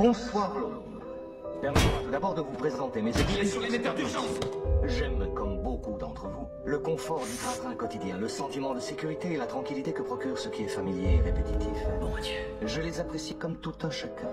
Bonsoir, Lolo. Permettez-moi tout d'abord de vous présenter mes équipes. Il est sur l'émetteur d'urgence. J'aime, comme beaucoup d'entre vous, le confort du train-train quotidien, le sentiment de sécurité et la tranquillité que procure ce qui est familier et répétitif. Bon Dieu. Je les apprécie comme tout un chacun.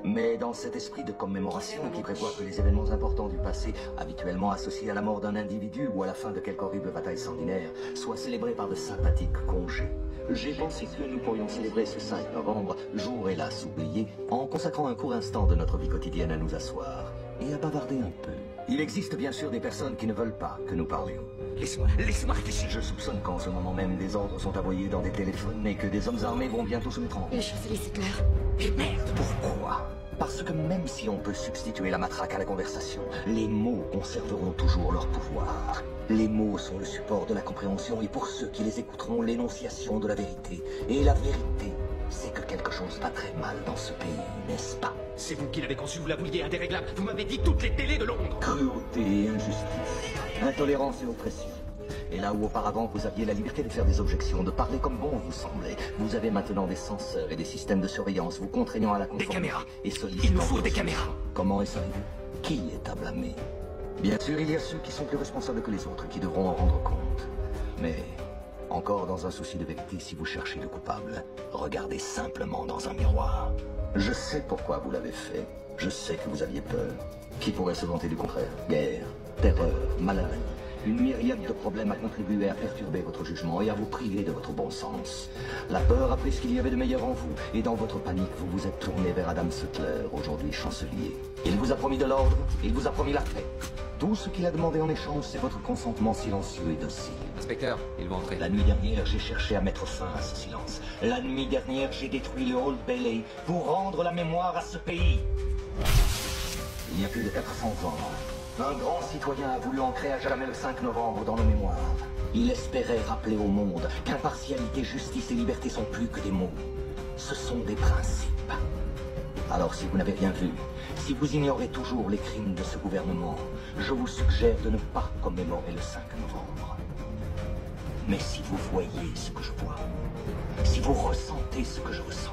Mais dans cet esprit de commémoration qui prévoit que les événements importants du passé, habituellement associés à la mort d'un individu ou à la fin de quelque horrible bataille sanguinaire, soient célébrés par de sympathiques congés, j'ai pensé que nous pourrions célébrer ce 5 novembre, jour hélas oublié, en consacrant un court instant de notre vie quotidienne à nous asseoir et à bavarder un peu. Il existe bien sûr des personnes qui ne veulent pas que nous parlions. Laisse-moi réfléchir. Je soupçonne qu'en ce moment même, des ordres sont envoyés dans des téléphones et que des hommes armés vont bientôt se mettre en route. Le chancelier Sittler. Et merde. Pourquoi? Parce que même si on peut substituer la matraque à la conversation, les mots conserveront toujours leur pouvoir. Les mots sont le support de la compréhension et pour ceux qui les écouteront, l'énonciation de la vérité. Et la vérité, c'est que quelque chose va très mal dans ce pays, n'est-ce pas? C'est vous qui l'avez conçu, vous la vouliez indéréglable. Vous m'avez dit toutes les télés de Londres. Cruauté et injustice, intolérance et oppression. Et là où auparavant vous aviez la liberté de faire des objections, de parler comme bon vous semblait, vous avez maintenant des censeurs et des systèmes de surveillance vous contraignant à la conformité. Des caméras. Et sollicitant. Il nous faut des caméras. Comment est-ce arrivé? Qui est à blâmer? Bien sûr, il y a ceux qui sont plus responsables que les autres, qui devront en rendre compte. Mais, encore dans un souci de vérité, si vous cherchez le coupable, regardez simplement dans un miroir. Je sais pourquoi vous l'avez fait. Je sais que vous aviez peur. Qui pourrait se vanter du contraire? Guerre, terreur, maladie. Une myriade de problèmes a contribué à perturber votre jugement et à vous priver de votre bon sens. La peur a pris ce qu'il y avait de meilleur en vous, et dans votre panique, vous vous êtes tourné vers Adam Sittler, aujourd'hui chancelier. Il vous a promis de l'ordre, il vous a promis la paix. Tout ce qu'il a demandé en échange, c'est votre consentement silencieux et docile. Inspecteur, ils vont entrer. La nuit dernière, j'ai cherché à mettre fin à ce silence. La nuit dernière, j'ai détruit le Old Bailey pour rendre la mémoire à ce pays. Il y a plus de 400 ans, un grand citoyen a voulu ancrer à jamais le 5 novembre dans nos mémoires. Il espérait rappeler au monde qu'impartialité, justice et liberté sont plus que des mots. Ce sont des principes. Alors si vous n'avez rien vu, si vous ignorez toujours les crimes de ce gouvernement, je vous suggère de ne pas commémorer le 5 novembre. Mais si vous voyez ce que je vois, si vous ressentez ce que je ressens,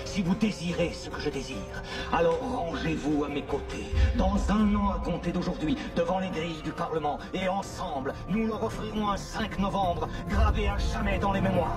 si vous désirez ce que je désire, alors rangez-vous à mes côtés, dans un an à compter d'aujourd'hui, devant les grilles du Parlement, et ensemble, nous leur offrirons un 5 novembre, gravé à jamais dans les mémoires.